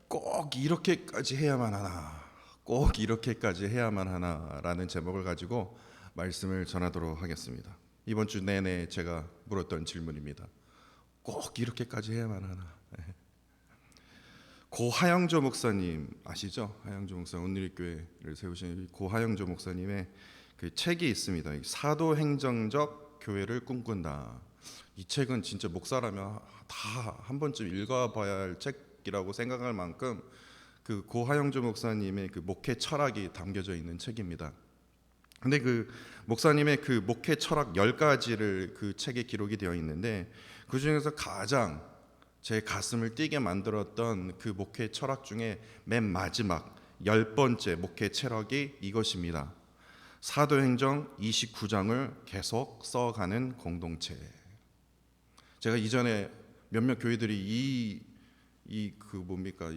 꼭 이렇게까지 해야만 하나, 꼭 이렇게까지 해야만 하나라는 제목을 가지고 말씀을 전하도록 하겠습니다. 이번 주 내내 제가 물었던 질문입니다. 꼭 이렇게까지 해야만 하나. 고 하영조 목사님 아시죠? 하영조 목사 온누리교회를 세우신 고 하영조 목사님의 그 책이 있습니다. 사도행정적 교회를 꿈꾼다. 이 책은 진짜 목사라면 다 한 번쯤 읽어봐야 할 책이라고 생각할 만큼 그 고 하영조 목사님의 그 목회 철학이 담겨져 있는 책입니다. 근데 그 목사님의 그 목회 철학 10가지를 그 책에 기록이 되어 있는데, 그 중에서 가장 제 가슴을 뛰게 만들었던 그 목회 철학 중에 맨 마지막 10번째 목회 철학이 이것입니다. 사도행정 29장을 계속 써가는 공동체. 제가 이전에 몇몇 교회들이 이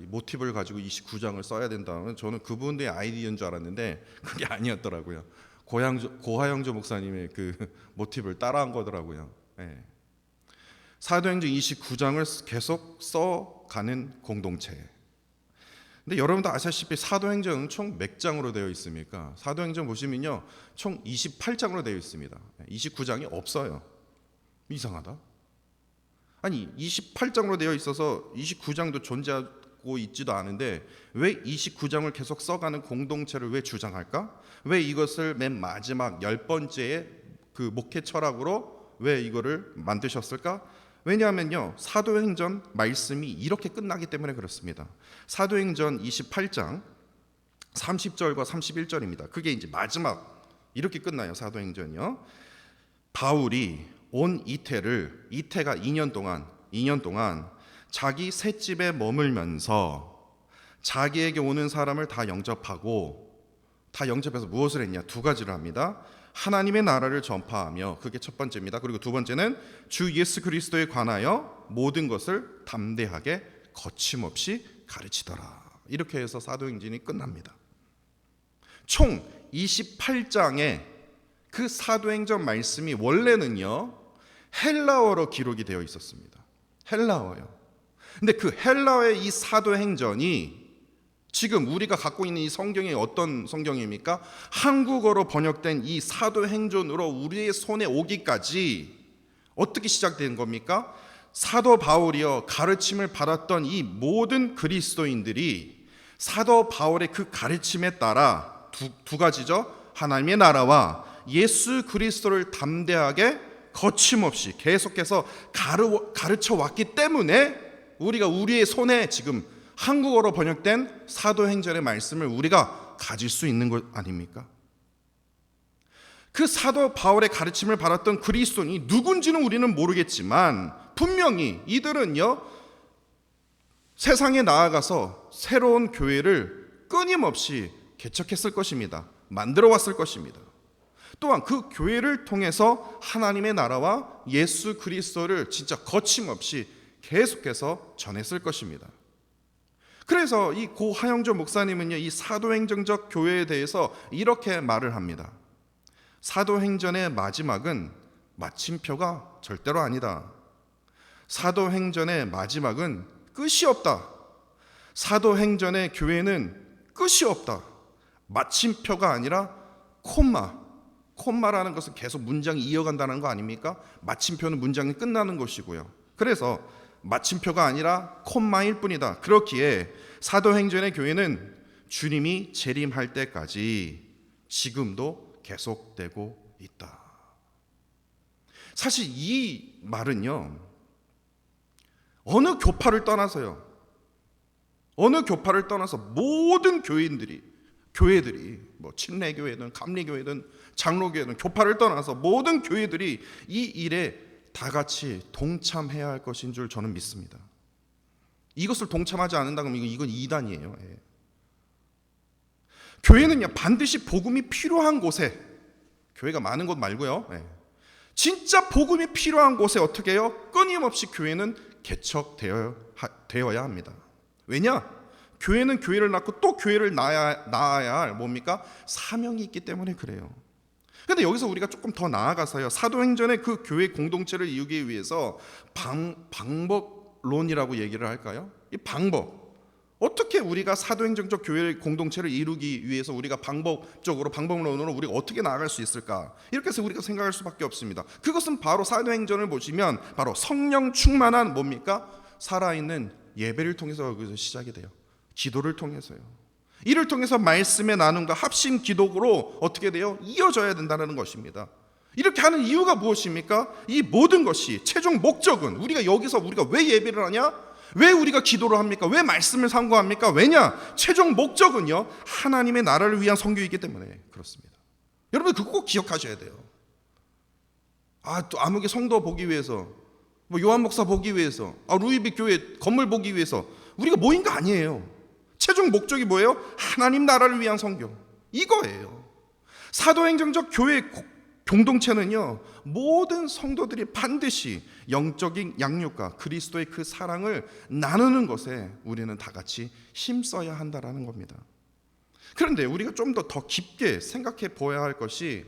모티브를 가지고 29장을 써야 된다면 저는 그분의 아이디어인 줄 알았는데 그게 아니었더라고요. 고하영조 목사님의 그 모티브를 따라한 거더라고요. 네. 사도행전 29장을 계속 써가는 공동체. 근데 여러분도 아시다시피 사도행전은 총 몇 장으로 되어 있습니까? 사도행전 보시면요, 총 28장으로 되어 있습니다. 29장이 없어요. 이상하다. 아니 28장으로 되어 있어서 29장도 존재하고 있지도 않은데 왜 29장을 계속 써가는 공동체를 왜 주장할까? 왜 이것을 맨 마지막 10번째의 그 목회 철학으로 왜 이거를 만드셨을까? 왜냐하면요, 사도행전 말씀이 이렇게 끝나기 때문에 그렇습니다. 사도행전 28장 30절과 31절입니다. 그게 이제 마지막 이렇게 끝나요. 사도행전이요. 바울이 온 이태가 2년 동안 자기 셋집에 머물면서 자기에게 오는 사람을 다 영접해서 무엇을 했냐? 2가지를 합니다. 하나님의 나라를 전파하며, 그게 첫 번째입니다. 그리고 두 번째는 주 예수 그리스도에 관하여 모든 것을 담대하게 거침없이 가르치더라. 이렇게 해서 사도행전이 끝납니다. 총 28장의 그 사도행전 말씀이 원래는요 헬라어로 기록이 되어 있었습니다. 헬라어요. 근데 그 헬라어의 이 사도행전이 지금 우리가 갖고 있는 이 성경이 어떤 성경입니까? 한국어로 번역된 이 사도행전으로 우리의 손에 오기까지 어떻게 시작된 겁니까? 사도 바울이요 가르침을 받았던 이 모든 그리스도인들이 사도 바울의 그 가르침에 따라 두 가지죠. 하나님의 나라와 예수 그리스도를 담대하게 거침없이 계속해서 가르쳐 왔기 때문에 우리가 우리의 손에 지금 한국어로 번역된 사도행전의 말씀을 우리가 가질 수 있는 것 아닙니까? 그 사도 바울의 가르침을 받았던 그리스도인이 누군지는 우리는 모르겠지만 분명히 이들은요 세상에 나아가서 새로운 교회를 끊임없이 개척했을 것입니다. 만들어 왔을 것입니다. 또한 그 교회를 통해서 하나님의 나라와 예수 그리스도를 진짜 거침없이 계속해서 전했을 것입니다. 그래서 이 고 하영조 목사님은요 이 사도행정적 교회에 대해서 이렇게 말을 합니다. 사도행전의 마지막은 마침표가 절대로 아니다. 사도행전의 마지막은 끝이 없다. 사도행전의 교회는 끝이 없다. 마침표가 아니라 콤마라는 것은 계속 문장이 이어간다는 거 아닙니까? 마침표는 문장이 끝나는 것이고요. 그래서 마침표가 아니라 콤마일 뿐이다. 그렇기에 사도행전의 교회는 주님이 재림할 때까지 지금도 계속되고 있다. 사실 이 말은요 어느 교파를 떠나서 모든 교회들이 뭐 침례교회든 감리교회든 장로교회든 교파를 떠나서 모든 교회들이 이 일에 다 같이 동참해야 할 것인 줄 저는 믿습니다. 이것을 동참하지 않는다면 이건 이단이에요. 예. 교회는요 반드시 복음이 필요한 곳에, 교회가 많은 곳 말고요, 예. 진짜 복음이 필요한 곳에 어떻게 해요? 끊임없이 교회는 개척되어야 합니다. 왜냐? 교회는 교회를 낳고 또 교회를 낳아야 할 뭡니까? 사명이 있기 때문에 그래요. 그런데 여기서 우리가 조금 더 나아가서요 사도행전의 그 교회 공동체를 이루기 위해서 방법론이라고 얘기를 할까요? 이 방법, 우리가 사도행정적 교회 공동체를 이루기 위해서 우리가 방법론으로 우리가 어떻게 나아갈 수 있을까? 이렇게 해서 우리가 생각할 수밖에 없습니다. 그것은 바로 사도행전을 보시면 바로 성령 충만한 뭡니까? 살아있는 예배를 통해서 그것이 시작이 돼요. 기도를 통해서요. 이를 통해서 말씀의 나눔과 합심 기도로 어떻게 돼요? 이어져야 된다는 것입니다. 이렇게 하는 이유가 무엇입니까? 이 모든 것이 최종 목적은 우리가 왜 예배를 하냐? 왜 우리가 기도를 합니까? 왜 말씀을 상고합니까? 왜냐? 최종 목적은요, 하나님의 나라를 위한 선교이기 때문에 그렇습니다. 여러분 그거 꼭 기억하셔야 돼요. 또 아무개 성도 보기 위해서, 요한 목사 보기 위해서, 루이비 교회 건물 보기 위해서 우리가 모인 거 아니에요. 최종 목적이 뭐예요? 하나님 나라를 위한 선교, 이거예요. 사도행정적 교회 공동체는요, 모든 성도들이 반드시 영적인 양육과 그리스도의 그 사랑을 나누는 것에 우리는 다 같이 힘써야 한다라는 겁니다. 그런데 우리가 좀 더 깊게 생각해 보아야 할 것이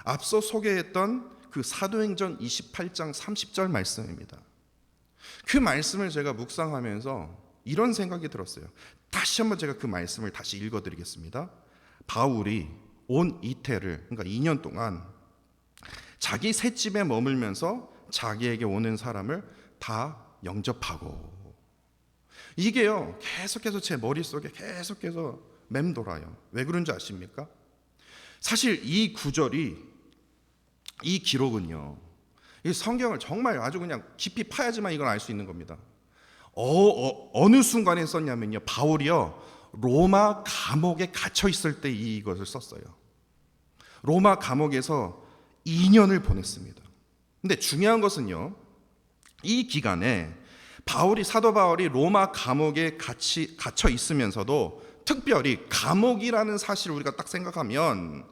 앞서 소개했던 그 사도행전 28장 30절 말씀입니다. 그 말씀을 제가 묵상하면서 이런 생각이 들었어요. 다시 한번 제가 그 말씀을 다시 읽어드리겠습니다. 바울이 온 이태를, 그러니까 2년 동안 자기 셋집에 머물면서 자기에게 오는 사람을 다 영접하고, 이게요 계속해서 제 머릿속에 계속해서 맴돌아요. 왜 그런지 아십니까? 사실 이 구절이, 이 기록은요, 이 성경을 정말 아주 그냥 깊이 파야지만 이걸 알 수 있는 겁니다. 어느 순간에 썼냐면요, 바울이요 로마 감옥에 갇혀 있을 때 이것을 썼어요. 로마 감옥에서 2년을 보냈습니다. 근데 중요한 것은요, 이 기간에 사도 바울이 로마 감옥에 갇혀 있으면서도 특별히 감옥이라는 사실을 우리가 딱 생각하면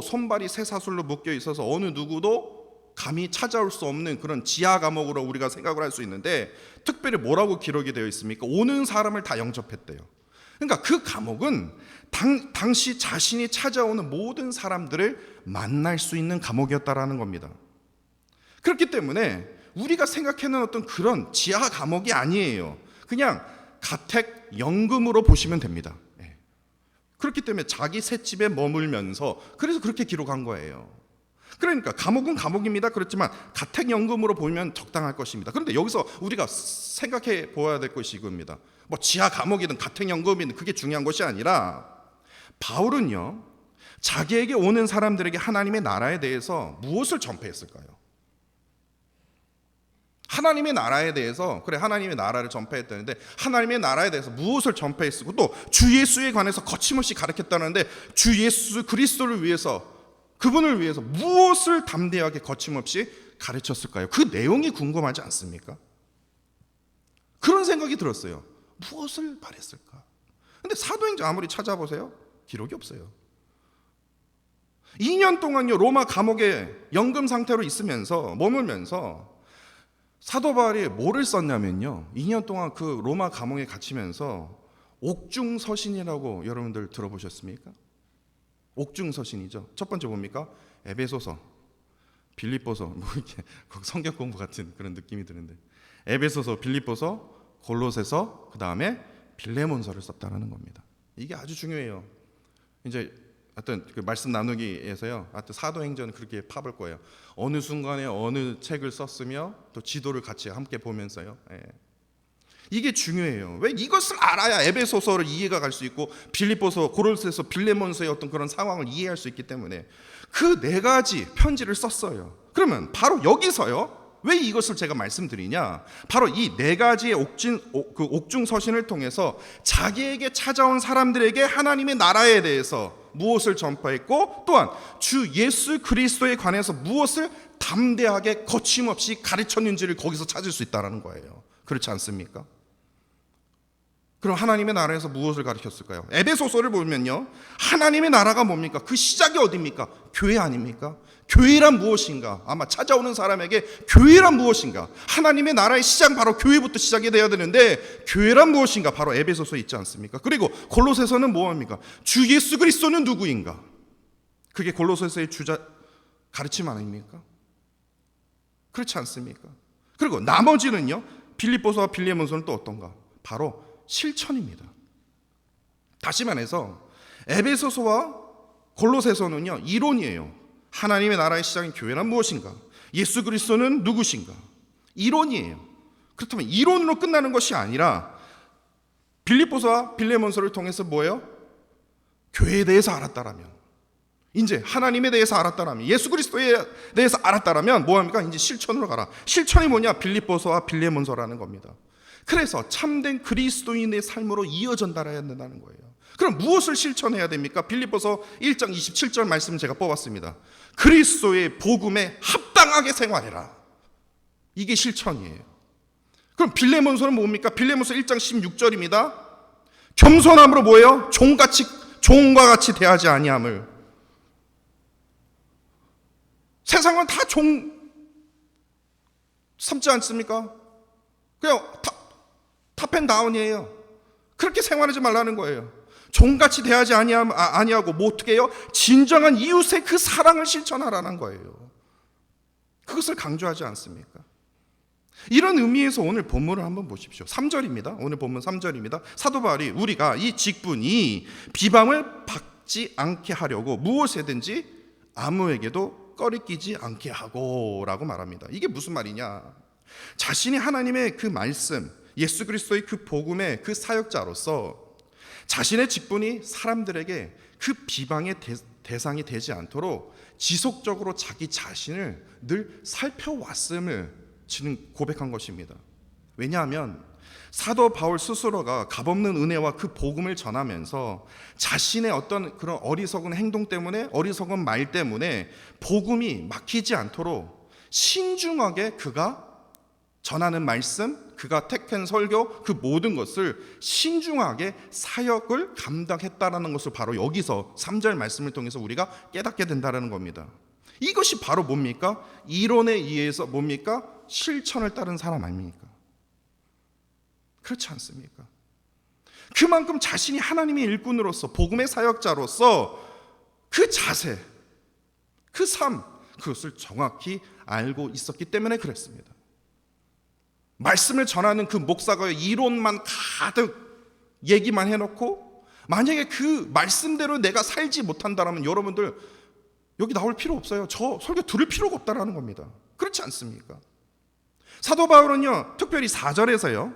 손발이 쇠사슬로 묶여 있어서 어느 누구도 감히 찾아올 수 없는 그런 지하 감옥으로 우리가 생각을 할 수 있는데, 특별히 뭐라고 기록이 되어 있습니까? 오는 사람을 다 영접했대요. 그러니까 그 감옥은 당시 자신이 찾아오는 모든 사람들을 만날 수 있는 감옥이었다라는 겁니다. 그렇기 때문에 우리가 생각하는 어떤 그런 지하 감옥이 아니에요. 그냥 가택연금으로 보시면 됩니다. 그렇기 때문에 자기 셋집에 머물면서, 그래서 그렇게 기록한 거예요. 그러니까 감옥은 감옥입니다. 그렇지만 가택연금으로 보면 적당할 것입니다. 그런데 여기서 우리가 생각해 보아야 될 것이 이겁니다. 지하 감옥이든 가택연금이든 그게 중요한 것이 아니라, 바울은요 자기에게 오는 사람들에게 하나님의 나라에 대해서 무엇을 전파했을까요? 하나님의 나라에 대해서, 그래 하나님의 나라를 전파했다는데 하나님의 나라에 대해서 무엇을 전파했고, 또 주 예수에 관해서 거침없이 가르쳤다는데 주 예수 그리스도를 위해서, 그분을 위해서 무엇을 담대하게 거침없이 가르쳤을까요? 그 내용이 궁금하지 않습니까? 그런 생각이 들었어요. 무엇을 바랬을까? 근데 사도행전 아무리 찾아보세요, 기록이 없어요. 2년 동안요 로마 감옥에 연금 상태로 있으면서 머물면서 사도 바울이 뭐를 썼냐면요, 2년 동안 그 로마 감옥에 갇히면서 옥중서신이라고 여러분들 들어보셨습니까? 옥중서신이죠. 첫 번째 뭡니까? 에베소서, 빌립보서, 이렇게 성경 공부 같은 그런 느낌이 드는데, 에베소서, 빌립보서, 골로새서, 그 다음에 빌레몬서를 썼다는 겁니다. 이게 아주 중요해요. 이제 하여튼 그 말씀 나누기에서요, 하여튼 사도행전은 그렇게 파볼 거예요. 어느 순간에 어느 책을 썼으며 또 지도를 같이 함께 보면서요. 이게 중요해요. 왜? 이것을 알아야 에베소서를 이해가 갈 수 있고 빌립보서, 고로새서, 빌레몬서의 어떤 그런 상황을 이해할 수 있기 때문에 그 4가지 편지를 썼어요. 그러면 바로 여기서요, 왜 이것을 제가 말씀드리냐? 바로 이 4가지의 옥중서신을 통해서 자기에게 찾아온 사람들에게 하나님의 나라에 대해서 무엇을 전파했고, 또한 주 예수 그리스도에 관해서 무엇을 담대하게 거침없이 가르쳤는지를 거기서 찾을 수 있다는 거예요. 그렇지 않습니까? 그럼 하나님의 나라에서 무엇을 가르쳤을까요? 에베소서를 보면요, 하나님의 나라가 뭡니까? 그 시작이 어디입니까? 교회 아닙니까? 교회란 무엇인가? 아마 찾아오는 사람에게 교회란 무엇인가? 하나님의 나라의 시작, 바로 교회부터 시작이 되어야 되는데 교회란 무엇인가? 바로 에베소서에 있지 않습니까? 그리고 골로새서는 뭐합니까? 주 예수 그리스도는 누구인가? 그게 골로새서의 가르침 아닙니까? 그렇지 않습니까? 그리고 나머지는요, 빌립보서와 빌레몬서는 또 어떤가? 바로 실천입니다. 다시 말해서 에베소서와 골로새서는요 이론이에요. 하나님의 나라의 시작인 교회란 무엇인가? 예수 그리스도는 누구신가? 이론이에요. 그렇다면 이론으로 끝나는 것이 아니라 빌립보서와 빌레몬서를 통해서 뭐예요? 교회에 대해서 알았다라면, 이제 하나님에 대해서 알았다라면, 예수 그리스도에 대해서 알았다라면 뭐합니까? 이제 실천으로 가라. 실천이 뭐냐? 빌립보서와 빌레몬서라는 겁니다. 그래서 참된 그리스도인의 삶으로 이어전달해야 된다는 거예요. 그럼 무엇을 실천해야 됩니까? 빌립보서 1장 27절 말씀 제가 뽑았습니다. 그리스도의 복음에 합당하게 생활해라. 이게 실천이에요. 그럼 빌레몬서는 뭡니까? 빌레몬서 1장 16절입니다. 겸손함으로 뭐예요? 종과 같이 대하지 아니함을. 세상은 다 종 삼지 않습니까? 그냥 탑앤다운이에요. 그렇게 생활하지 말라는 거예요. 종같이 대하지 아니하고 뭐 어떻게 해요? 진정한 이웃의 그 사랑을 실천하라는 거예요. 그것을 강조하지 않습니까? 이런 의미에서 오늘 본문을 한번 보십시오. 3절입니다. 오늘 본문 3절입니다. 사도 바울이 우리가 이 직분이 비방을 받지 않게 하려고 무엇이든지 아무에게도 꺼리끼지 않게 하고 라고 말합니다. 이게 무슨 말이냐? 자신이 하나님의 그 말씀, 예수 그리스도의 그 복음의 그 사역자로서 자신의 직분이 사람들에게 그 비방의 대상이 되지 않도록 지속적으로 자기 자신을 늘 살펴왔음을 지금 고백한 것입니다. 왜냐하면 사도 바울 스스로가 값없는 은혜와 그 복음을 전하면서 자신의 어떤 그런 어리석은 행동 때문에, 어리석은 말 때문에 복음이 막히지 않도록 신중하게 그가 전하는 말씀, 그가 택한 설교, 그 모든 것을 신중하게 사역을 감당했다라는 것을 바로 여기서 3절 말씀을 통해서 우리가 깨닫게 된다는 겁니다. 이것이 바로 뭡니까? 이론에 의해서 뭡니까? 실천을 따른 사람 아닙니까? 그렇지 않습니까? 그만큼 자신이 하나님의 일꾼으로서, 복음의 사역자로서 그 자세, 그 삶, 그것을 정확히 알고 있었기 때문에 그랬습니다. 말씀을 전하는 그 목사가 이론만 가득 얘기만 해놓고 만약에 그 말씀대로 내가 살지 못한다면 여러분들 여기 나올 필요 없어요. 저 설교 들을 필요가 없다라는 겁니다. 그렇지 않습니까? 사도 바울은요 특별히 4절에서요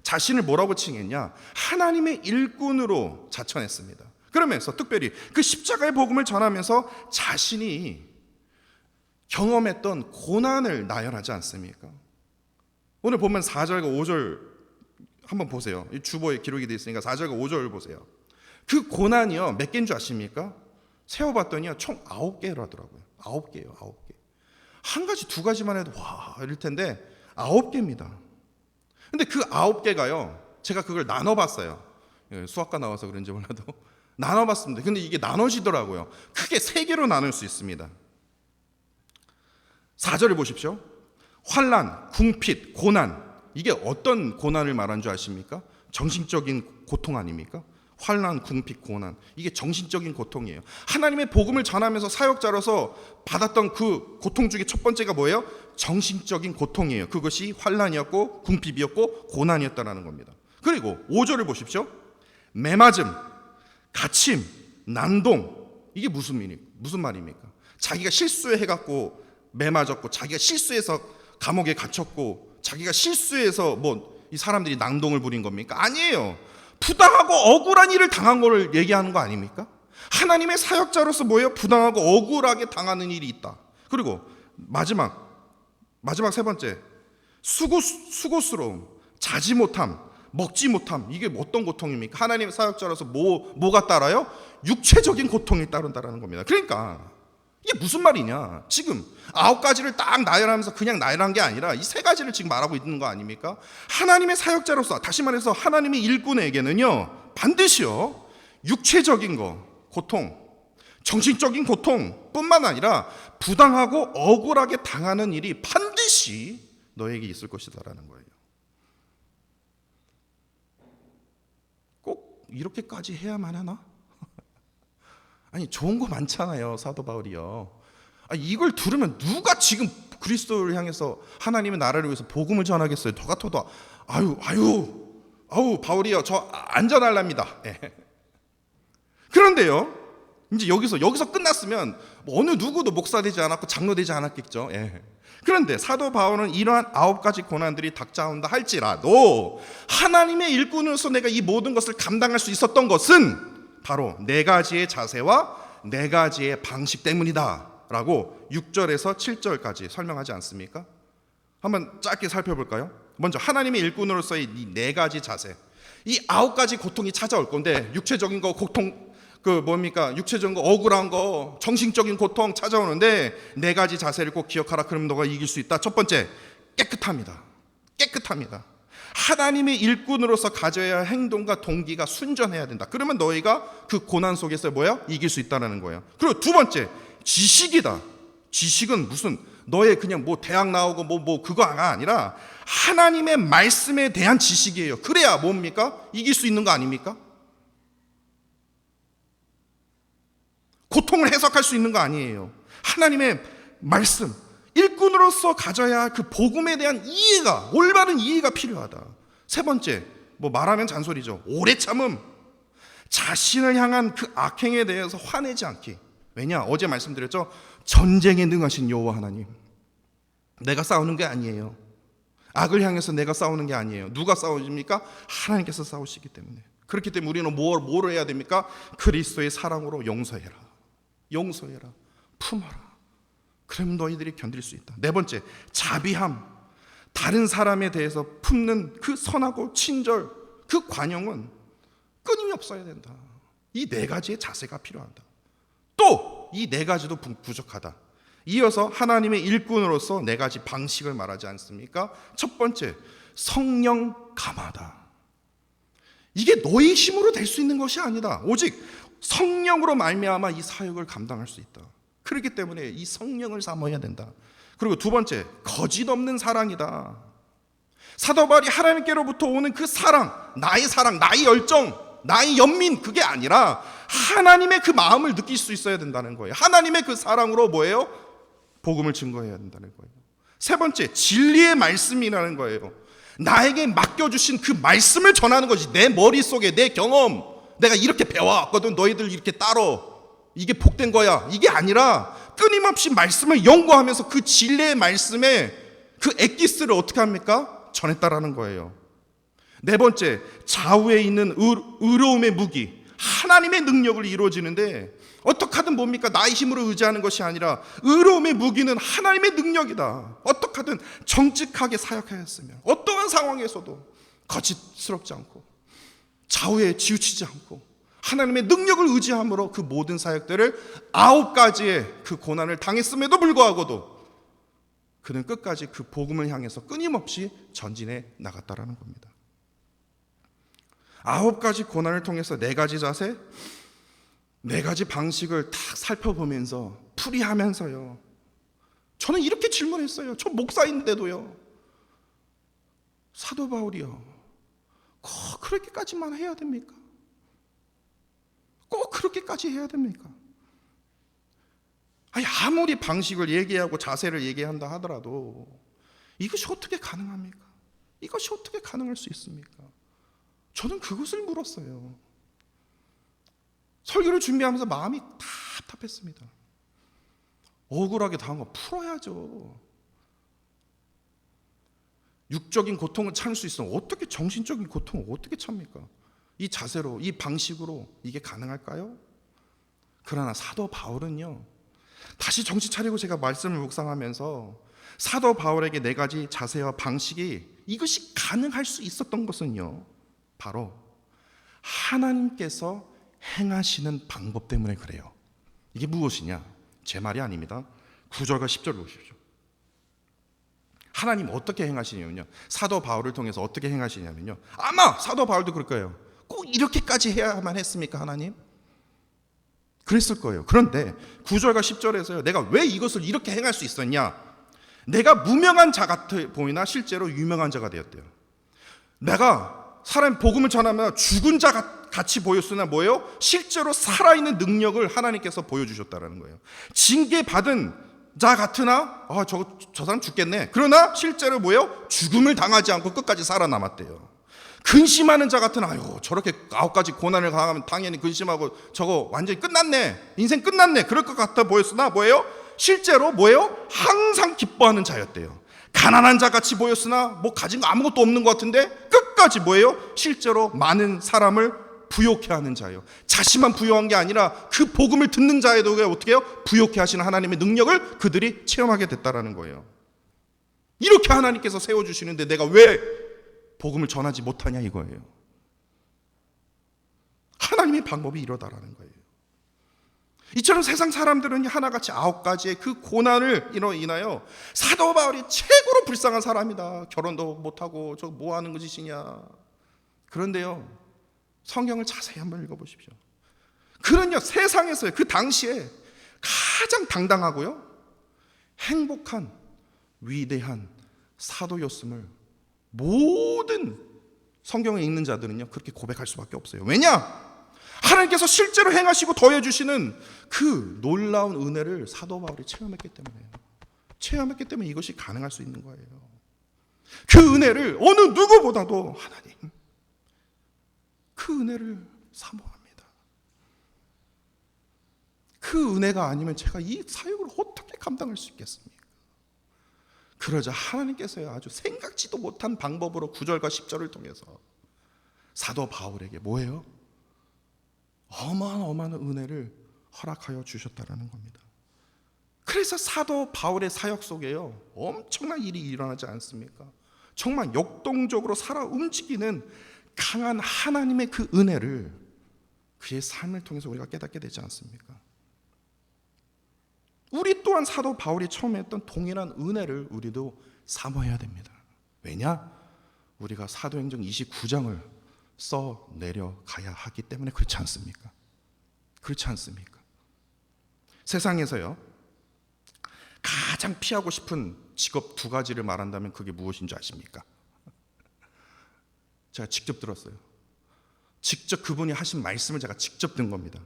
자신을 뭐라고 칭했냐? 하나님의 일꾼으로 자천했습니다. 그러면서 특별히 그 십자가의 복음을 전하면서 자신이 경험했던 고난을 나열하지 않습니까? 오늘 보면 4절과 5절 한번 보세요. 이 주보에 기록이 되어 있으니까 4절과 5절 보세요. 그 고난이요 몇 개인 줄 아십니까? 세어봤더니요 총 9개라더라고요. 9개예요. 9개. 한 가지 두 가지만 해도 와 이럴 텐데 9개입니다. 근데 그 9개가요 제가 그걸 나눠봤어요. 수학과 나와서 그런지 몰라도 나눠봤습니다. 근데 이게 나눠지더라고요. 크게 3개로 나눌 수 있습니다. 4절을 보십시오. 환난, 궁핍, 고난. 이게 어떤 고난을 말한 줄 아십니까? 정신적인 고통 아닙니까? 환난, 궁핍, 고난. 이게 정신적인 고통이에요. 하나님의 복음을 전하면서 사역자로서 받았던 그 고통 중에 첫 번째가 뭐예요? 정신적인 고통이에요. 그것이 환난이었고 궁핍이었고 고난이었다는 겁니다. 그리고 5절을 보십시오. 매맞음, 갇힘, 난동. 이게 무슨 말입니까? 자기가 실수해갖고 매맞았고 자기가 실수해서 감옥에 갇혔고 자기가 실수해서 뭐 이 사람들이 낭동을 부린 겁니까? 아니에요. 부당하고 억울한 일을 당한 걸 얘기하는 거 아닙니까? 하나님의 사역자로서 뭐예요? 부당하고 억울하게 당하는 일이 있다. 그리고 마지막 세 번째 수고스러움, 자지 못함, 먹지 못함. 이게 어떤 고통입니까? 하나님의 사역자로서 뭐가 따라요? 육체적인 고통이 따른다는 겁니다. 그러니까 이게 무슨 말이냐? 지금 9가지를 딱 나열하면서 그냥 나열한 게 아니라 이 3가지를 지금 말하고 있는 거 아닙니까? 하나님의 사역자로서, 다시 말해서 하나님의 일꾼에게는요 반드시요 육체적인 고통, 정신적인 고통뿐만 아니라 부당하고 억울하게 당하는 일이 반드시 너에게 있을 것이다라는 거예요. 꼭 이렇게까지 해야만 하나? 아니 좋은 거 많잖아요. 사도 바울이요. 이걸 들으면 누가 지금 그리스도를 향해서 하나님의 나라를 위해서 복음을 전하겠어요? 더 같아도 아유 바울이요 저 안전할랍니다. 네. 그런데요, 이제 여기서 끝났으면 뭐 어느 누구도 목사 되지 않았고 장로 되지 않았겠죠. 예. 그런데 사도 바울은 이러한 9가지 고난들이 닥쳐온다 할지라도 하나님의 일꾼으로서 내가 이 모든 것을 감당할 수 있었던 것은 바로 4가지의 자세와 4가지의 방식 때문이다 라고 6절에서 7절까지 설명하지 않습니까? 한번 짧게 살펴볼까요? 먼저 하나님의 일꾼으로서의 이 4가지 자세, 이 9가지 고통이 찾아올 건데, 육체적인 거 고통, 육체적인 거, 억울한 거, 정신적인 고통 찾아오는데 4가지 자세를 꼭 기억하라. 그럼 너가 이길 수 있다. 첫 번째, 깨끗합니다. 하나님의 일꾼으로서 가져야 할 행동과 동기가 순전해야 된다. 그러면 너희가 그 고난 속에서 이길 수 있다는 거예요. 그리고 두 번째, 지식이다. 지식은 무슨 너의 그냥 대학 나오고 그거가 아니라 하나님의 말씀에 대한 지식이에요. 그래야 뭡니까? 이길 수 있는 거 아닙니까? 고통을 해석할 수 있는 거 아니에요. 하나님의 말씀, 일꾼으로서 가져야 할 그 복음에 대한 이해가, 올바른 이해가 필요하다. 세 번째, 말하면 잔소리죠. 오래 참음. 자신을 향한 그 악행에 대해서 화내지 않기. 왜냐? 어제 말씀드렸죠. 전쟁에 능하신 여호와 하나님. 내가 싸우는 게 아니에요. 악을 향해서 내가 싸우는 게 아니에요. 누가 싸우십니까? 하나님께서 싸우시기 때문에. 그렇기 때문에 우리는 뭐를 해야 됩니까? 그리스도의 사랑으로 용서해라. 품어라. 그럼 너희들이 견딜 수 있다. 네 번째, 자비함. 다른 사람에 대해서 품는 그 선하고 친절, 그 관용은 끊임이 없어야 된다. 이 4가지의 자세가 필요하다. 또 이 4가지도 부족하다. 이어서 하나님의 일꾼으로서 4가지 방식을 말하지 않습니까? 첫 번째, 성령 감화다. 이게 너희 힘으로 될 수 있는 것이 아니다. 오직 성령으로 말미암아 이 사역을 감당할 수 있다. 그렇기 때문에 이 성령을 삼아야 된다. 그리고 두 번째, 거짓 없는 사랑이다. 사도 바울이 하나님께로부터 오는 그 사랑, 나의 열정, 나의 연민, 그게 아니라 하나님의 그 마음을 느낄 수 있어야 된다는 거예요. 하나님의 그 사랑으로 복음을 증거해야 된다는 거예요. 세 번째, 진리의 말씀이라는 거예요. 나에게 맡겨주신 그 말씀을 전하는 것이 내 머릿속에 내 경험, 내가 이렇게 배워왔거든, 너희들 이렇게 따라, 이게 복된 거야, 이게 아니라 끊임없이 말씀을 연구하면서 그 진리의 말씀에 그 엑기스를 어떻게 합니까? 전했다라는 거예요. 네 번째, 좌우에 있는 의로움의 무기, 하나님의 능력을 이루어지는데 어떻게 하든 나의 힘으로 의지하는 것이 아니라 의로움의 무기는 하나님의 능력이다. 어떻게 하든 정직하게 사역하였으면 어떠한 상황에서도 거짓스럽지 않고 좌우에 치우치지 않고 하나님의 능력을 의지함으로 그 모든 사역들을 9가지의 그 고난을 당했음에도 불구하고도 그는 끝까지 그 복음을 향해서 끊임없이 전진해 나갔다라는 겁니다. 9가지 고난을 통해서 4가지 자세, 4가지 방식을 딱 살펴보면서 풀이하면서요, 저는 이렇게 질문했어요. 저 목사인데도요, 사도 바울이요, 꼭 그렇게까지만 해야 됩니까? 꼭 그렇게까지 해야 됩니까? 아무리 방식을 얘기하고 자세를 얘기한다 하더라도 이것이 어떻게 가능합니까? 이것이 어떻게 가능할 수 있습니까? 저는 그것을 물었어요. 설교를 준비하면서 마음이 답답했습니다. 억울하게 당한 거 풀어야죠. 육적인 고통을 참을 수 있으면 어떻게 정신적인 고통을 어떻게 참습니까? 이 자세로, 이 방식으로 이게 가능할까요? 그러나 사도 바울은요, 다시 정신 차리고 제가 말씀을 묵상하면서 사도 바울에게 4가지 자세와 방식이 이것이 가능할 수 있었던 것은요, 바로 하나님께서 행하시는 방법 때문에 그래요. 이게 무엇이냐? 제 말이 아닙니다. 9절과 10절 보십시오. 하나님 어떻게 행하시냐면요, 사도 바울을 통해서 어떻게 행하시냐면요, 아마 사도 바울도 그럴 거예요. 꼭 이렇게까지 해야만 했습니까, 하나님? 그랬을 거예요. 그런데 9절과 10절에서요, 내가 왜 이것을 이렇게 행할 수 있었냐? 내가 무명한 자 같아 보이나 실제로 유명한 자가 되었대요. 내가 사람 복음을 전하면 죽은 자 같이 보였으나 실제로 살아있는 능력을 하나님께서 보여주셨다는 거예요. 징계받은 자 같으나 저 사람 죽겠네. 그러나 실제로 죽음을 당하지 않고 끝까지 살아남았대요. 근심하는 자 같은 아유 저렇게 9가지 고난을 당하면 당연히 근심하고 저거 완전히 끝났네, 인생 끝났네, 그럴 것 같아 보였으나 뭐예요? 실제로 뭐예요? 항상 기뻐하는 자였대요. 가난한 자 같이 보였으나 뭐 가진 거 아무것도 없는 것 같은데 끝까지 뭐예요? 실제로 많은 사람을 부욕해 하는 자예요. 자신만 부유한 게 아니라 그 복음을 듣는 자에도 어떻게 해요? 부욕해 하시는 하나님의 능력을 그들이 체험하게 됐다라는 거예요. 이렇게 하나님께서 세워주시는데 내가 왜 복음을 전하지 못하냐 이거예요. 하나님의 방법이 이러다라는 거예요. 이처럼 세상 사람들은 하나같이 9가지의 그 고난을 인하여 사도 바울이 최고로 불쌍한 사람이다. 결혼도 못하고 저 뭐하는 짓이냐. 그런데요, 성경을 자세히 한번 읽어보십시오. 그는요, 세상에서요, 그 당시에 가장 당당하고요 행복한 위대한 사도였음을 모든 성경에 읽는 자들은요 그렇게 고백할 수밖에 없어요. 왜냐? 하나님께서 실제로 행하시고 더해주시는 그 놀라운 은혜를 사도 바울이 체험했기 때문에 이것이 가능할 수 있는 거예요. 그 은혜를 어느 누구보다도 하나님, 그 은혜를 사모합니다. 그 은혜가 아니면 제가 이 사역을 어떻게 감당할 수 있겠습니까? 그러자 하나님께서요 아주 생각지도 못한 방법으로 9절과 10절을 통해서 사도 바울에게 뭐예요? 어마어마한 은혜를 허락하여 주셨다라는 겁니다. 그래서 사도 바울의 사역 속에요 엄청난 일이 일어나지 않습니까? 정말 역동적으로 살아 움직이는 강한 하나님의 그 은혜를 그의 삶을 통해서 우리가 깨닫게 되지 않습니까? 우리 또한 사도 바울이 처음에 했던 동일한 은혜를 우리도 사모해야 됩니다. 왜냐? 우리가 사도행전 29장을 써 내려가야 하기 때문에 그렇지 않습니까? 그렇지 않습니까? 세상에서요 가장 피하고 싶은 직업 2가지를 말한다면 그게 무엇인 줄 아십니까? 제가 직접 들었어요. 직접 그분이 하신 말씀을 제가 직접 든 겁니다.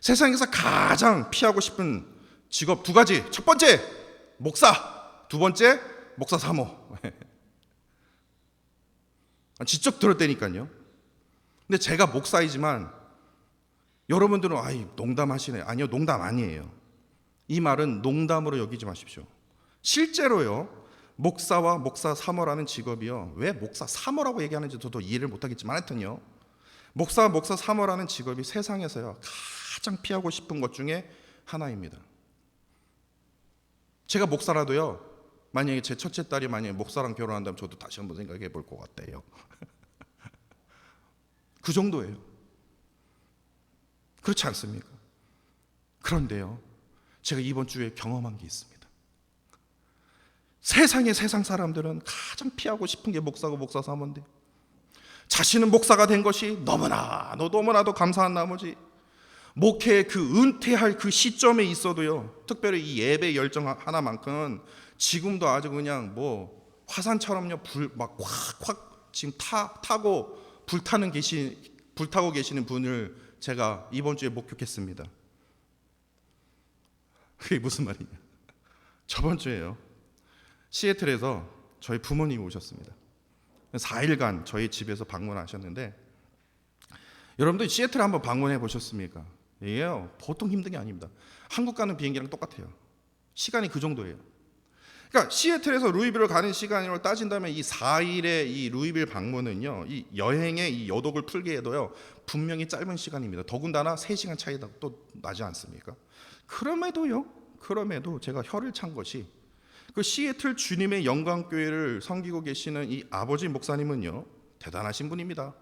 세상에서 가장 피하고 싶은 직업 2가지. 첫 번째 목사, 2번째 목사 사모. 직접 들었다니까요. 근데 제가 목사이지만 여러분들은 아이 농담하시네. 아니요, 농담 아니에요. 이 말은 농담으로 여기지 마십시오. 실제로요 목사와 목사 사모라는 직업이요, 왜 목사 사모라고 얘기하는지 저도 이해를 못하겠지만 하여튼요 목사와 목사 사모라는 직업이 세상에서요 가장 피하고 싶은 것 중에 하나입니다. 제가 목사라도요 만약에 제 첫째 딸이 만약에 목사랑 결혼한다면 저도 다시 한번 생각해 볼 것 같아요. 그 정도예요. 그렇지 않습니까? 그런데요 제가 이번 주에 경험한 게 있습니다. 세상 사람들은 가장 피하고 싶은 게 목사고 목사 사모인데 자신은 목사가 된 것이 너무나도 감사한 나머지 목회 그 은퇴할 그 시점에 있어도요 특별히 이 예배 열정 하나만큼은 지금도 아주 그냥 뭐 화산처럼요 불 막 확 지금 타고 불타고 계시는 분을 제가 이번 주에 목격했습니다. 그게 무슨 말이냐? 저번 주에요 시애틀에서 저희 부모님이 오셨습니다. 4일간 저희 집에서 방문하셨는데 여러분들 시애틀 한번 방문해 보셨습니까? 이게요 보통 힘든 게 아닙니다. 한국 가는 비행기랑 똑같아요. 시간이 그 정도예요. 그러니까 시애틀에서 루이빌을 가는 시간으로 따진다면 이 4일의 이 루이빌 방문은요 이 여행의 이 여독을 풀게 해도요 분명히 짧은 시간입니다. 더군다나 3시간 차이도 또 나지 않습니까? 그럼에도 제가 혀를 찬 것이 그 시애틀 주님의 영광교회를 섬기고 계시는 이 아버지 목사님은요 대단하신 분입니다.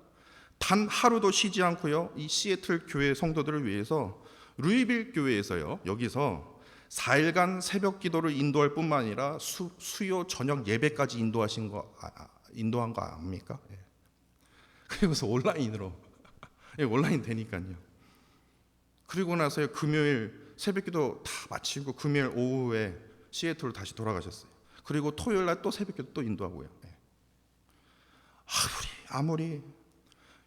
단 하루도 쉬지 않고요 이 시애틀 교회 성도들을 위해서 루이빌 교회에서요 여기서 4일간 새벽 기도를 인도할 뿐만 아니라 수요 저녁 예배까지 인도한 거 압니까? 예. 그리고서 온라인으로 온라인 되니까요. 그리고 나서 금요일 새벽 기도 다 마치고 금요일 오후에 시애틀로 다시 돌아가셨어요. 그리고 토요일 날 또 새벽 기도 또 인도하고요. 예. 아무리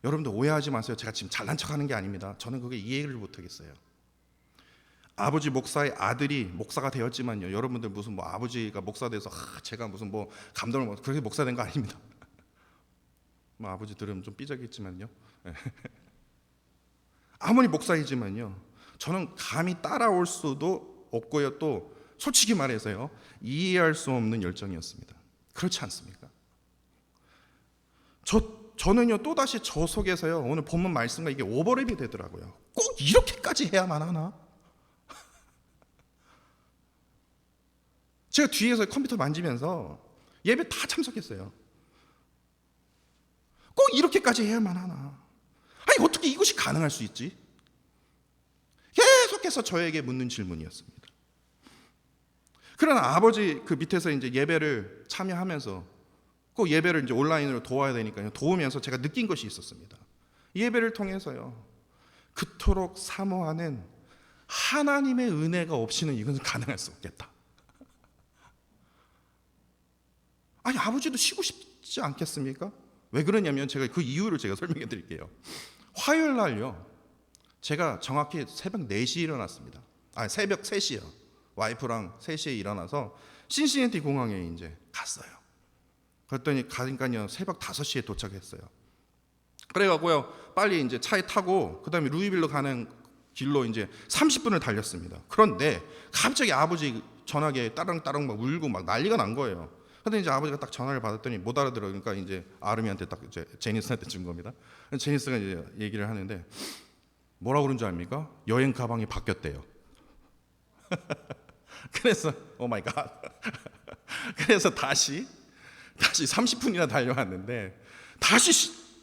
여러분들 오해하지 마세요. 제가 지금 잘난 척하는 게 아닙니다. 저는 그게 이해를 못하겠어요. 아버지 목사의 아들이 목사가 되었지만요. 여러분들 무슨 뭐 아버지가 목사 돼서 제가 무슨 뭐 감동을 그렇게 목사 된 거 아닙니다. 뭐 아버지 들으면 좀 삐져겠지만요. 아무리 목사이지만요, 저는 감히 따라올 수도 없고요. 또 솔직히 말해서요, 이해할 수 없는 열정이었습니다. 그렇지 않습니까? 저는요, 또다시 저 속에서요, 오늘 본문 말씀과 이게 오버랩이 되더라고요. 꼭 이렇게까지 해야만 하나? 제가 뒤에서 컴퓨터 만지면서 예배 다 참석했어요. 꼭 이렇게까지 해야만 하나? 아니, 어떻게 이것이 가능할 수 있지? 계속해서 저에게 묻는 질문이었습니다. 그러나 아버지 그 밑에서 이제 예배를 참여하면서 꼭 예배를 이제 온라인으로 도와야 되니까요. 도우면서 제가 느낀 것이 있었습니다. 예배를 통해서요, 그토록 사모하는 하나님의 은혜가 없이는 이것은 가능할 수 없겠다. 아니, 아버지도 쉬고 싶지 않겠습니까? 왜 그러냐면 제가 그 이유를 제가 설명해 드릴게요. 화요일 날요, 제가 정확히 새벽 4시에 일어났습니다. 새벽 3시요. 와이프랑 3시에 일어나서 신시내티 공항에 이제 갔어요. 그랬더니 가니까요, 새벽 5시에 도착했어요. 그래가고요, 빨리 이제 차에 타고 그다음에 루이빌로 가는 길로 이제 30분을 달렸습니다. 그런데 갑자기 아버지 전화기에 따릉따릉 막 울고 막 난리가 난 거예요. 근데 이제 아버지가 딱 전화를 받았더니 못 알아들으니까 이제 아름이한테 딱 이제 제니스한테 준 겁니다. 제니스가 이제 얘기를 하는데 뭐라고 그런 줄 압니까? 여행 가방이 바뀌었대요. 그래서 오 마이 갓. 그래서 다시 30분이나 달려왔는데 다시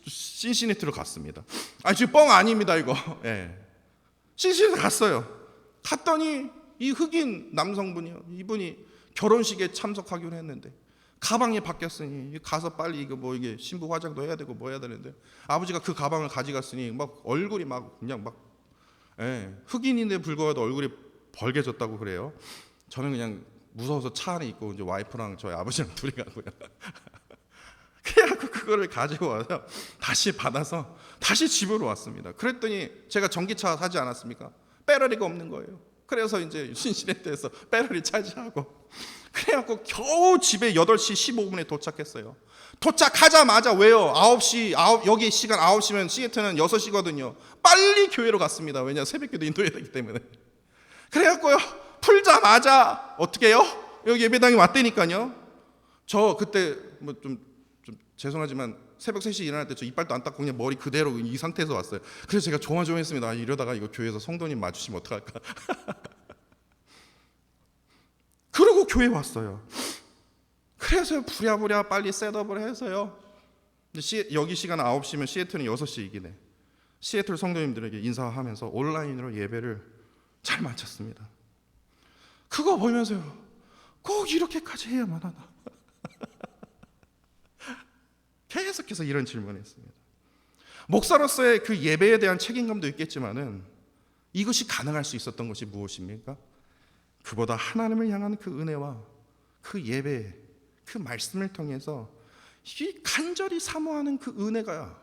신시내티로 갔습니다. 지금 뻥 아닙니다 이거. 예. 신시내티 갔어요. 갔더니 이 흑인 남성분이요, 이분이 결혼식에 참석하기로 했는데 가방이 바뀌었으니 가서 빨리 이거 뭐 이게 신부 화장도 해야 되고 뭐 해야 되는데 아버지가 그 가방을 가져갔으니 막 얼굴이 막 그냥 막 흑인인데 불구하고 얼굴이 벌개졌다고 그래요. 저는 그냥 무서워서 차 안에 있고 이제 와이프랑 저희 아버지랑 둘이 가고요. 그래갖고 그거를 가지고 와서 다시 받아서 다시 집으로 왔습니다. 그랬더니 제가 전기차 사지 않았습니까? 배터리가 없는 거예요. 그래서 이제 신시내티에서 배터리 차지하고 그래갖고 겨우 집에 8시 15분에 도착했어요. 도착하자마자 왜요? 9시 여기 시간 9시면 시애틀은 6시거든요. 빨리 교회로 갔습니다. 왜냐, 새벽기도 인도해야 되기 때문에. 그래갖고요, 풀자마자 어떻게 해요? 여기 예배당에 왔다니까요. 저 그때 뭐 좀 죄송하지만 새벽 3시에 일어날 때 저 이빨도 안 닦고 그냥 머리 그대로 이 상태에서 왔어요. 그래서 제가 조마조마했습니다. 이러다가 이거 교회에서 성도님 마주치면 어떡할까. 그러고 교회 왔어요. 그래서 부랴부랴 빨리 셋업을 해서요, 여기 시간 9시면 시애틀은 6시이기네. 시애틀 성도님들에게 인사하면서 온라인으로 예배를 잘 마쳤습니다. 그거 보면서요, 꼭 이렇게까지 해야만 하나. 계속해서 이런 질문을 했습니다. 목사로서의 그 예배에 대한 책임감도 있겠지만은 이것이 가능할 수 있었던 것이 무엇입니까? 그보다 하나님을 향한 그 은혜와 그 예배, 그 말씀을 통해서 이 간절히 사모하는 그 은혜가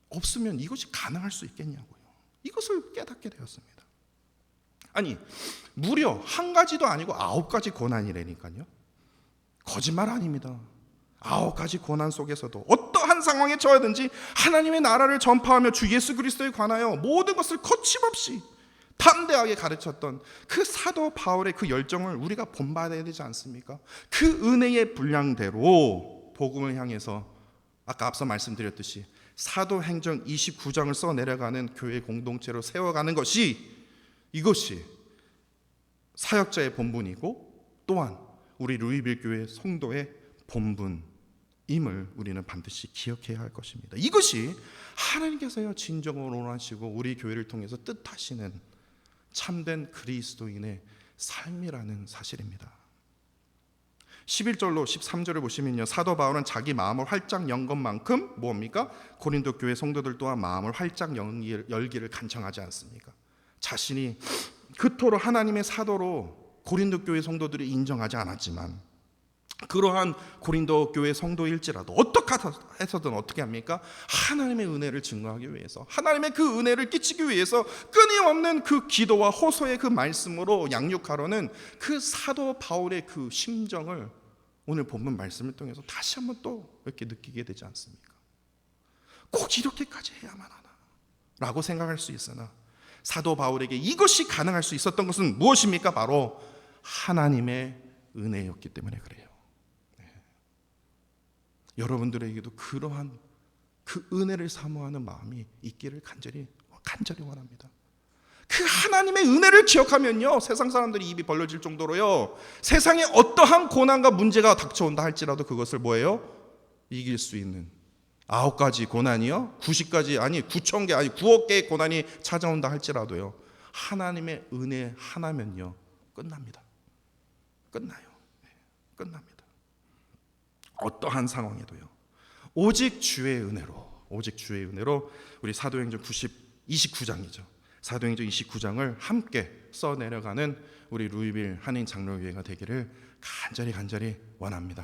없으면 이것이 가능할 수 있겠냐고요. 이것을 깨닫게 되었습니다. 아니, 무려 한 가지도 아니고 9가지 고난이라니까요. 거짓말 아닙니다. 9가지 고난 속에서도 어떠한 상황에 처하든지 하나님의 나라를 전파하며 주 예수 그리스도에 관하여 모든 것을 거침없이 담대하게 가르쳤던 그 사도 바울의 그 열정을 우리가 본받아야 되지 않습니까? 그 은혜의 분량대로 복음을 향해서 아까 앞서 말씀드렸듯이 사도행전 29장을 써 내려가는 교회 공동체로 세워가는 것이, 이것이 사역자의 본분이고 또한 우리 루이빌 교회 성도의 본분임을 우리는 반드시 기억해야 할 것입니다. 이것이 하나님께서요 진정으로 원하시고 우리 교회를 통해서 뜻하시는 참된 그리스도인의 삶이라는 사실입니다. 11절로 13절을 보시면요, 사도 바울은 자기 마음을 활짝 연 것만큼 뭡니까? 고린도 교회 성도들 또한 마음을 활짝 열기를 간청하지 않습니까? 자신이 그토록 하나님의 사도로 고린도 교회 성도들이 인정하지 않았지만 그러한 고린도 교회 성도일지라도 어떻게 해서든 어떻게 합니까? 하나님의 은혜를 증거하기 위해서, 하나님의 그 은혜를 끼치기 위해서 끊임없는 그 기도와 호소의 그 말씀으로 양육하려는 그 사도 바울의 그 심정을 오늘 본문 말씀을 통해서 다시 한번 또 이렇게 느끼게 되지 않습니까? 꼭 이렇게까지 해야만 하나 라고 생각할 수 있으나 사도 바울에게 이것이 가능할 수 있었던 것은 무엇입니까? 바로 하나님의 은혜였기 때문에 그래요. 여러분들에게도 그러한 그 은혜를 사모하는 마음이 있기를 간절히 원합니다. 그 하나님의 은혜를 기억하면요, 세상 사람들이 입이 벌려질 정도로요, 세상에 어떠한 고난과 문제가 닥쳐온다 할지라도 그것을 뭐예요? 이길 수 있는 9가지 고난이요, 90가지 아니 9천 개 아니 9억 개의 고난이 찾아온다 할지라도요, 하나님의 은혜 하나면요 끝납니다. 끝나요. 끝납니다. 어떠한 상황에도요, 오직 주의 은혜로 우리 사도행전 29장이죠. 사도행전 29장을 함께 써내려가는 우리 루이빌 한인 장로교회가 되기를 간절히 원합니다.